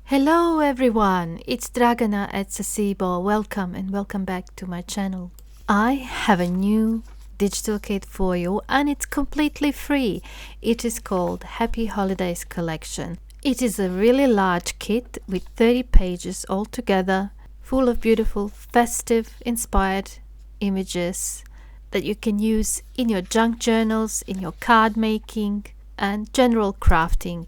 Hello everyone, it's Dragana at Saacibo. Welcome and welcome back to my channel. I have a new digital kit for you and it's completely free. It is called Happy Holidays Collection. It is a really large kit with 30 pages altogether, full of beautiful, festive, inspired images that you can use in your junk journals, in your card making and general crafting.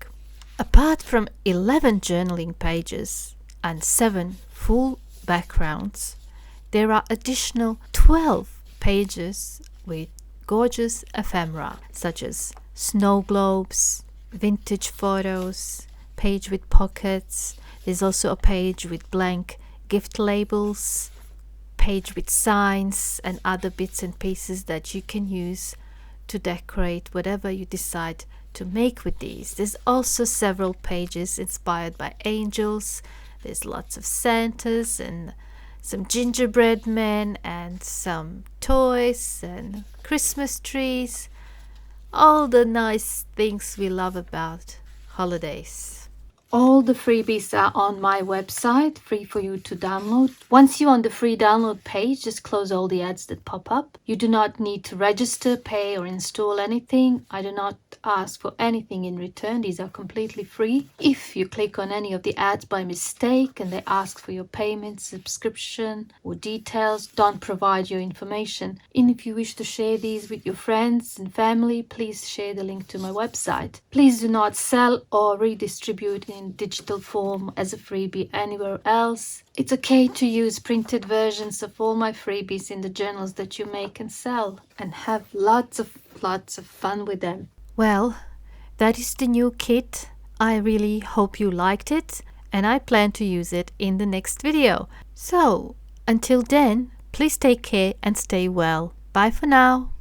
Apart from 11 journaling pages and 7 full backgrounds, there are additional 12 pages with gorgeous ephemera such as snow globes, vintage photos, page with pockets. There's also a page with blank gift labels, page with signs and other bits and pieces that you can use to decorate whatever you decide to make with these. There's also several pages inspired by angels. There's lots of Santas and some gingerbread men and some toys and Christmas trees. All the nice things we love about holidays. All the freebies are on my website, free for you to download. Once you're on the free download page, just close all the ads that pop up. You do not need to register, pay or install anything. I do not ask for anything in return. These are completely free. If you click on any of the ads by mistake and they ask for your payment, subscription or details, don't provide your information. And if you wish to share these with your friends and family, please share the link to my website. Please do not sell or redistribute in digital form as a freebie anywhere else. It's okay to use printed versions of all my freebies in the journals that you make and sell and have lots of fun with them. Well, that is the new kit. I really hope you liked it and I plan to use it in the next video. So until then, please take care and stay well. Bye for now.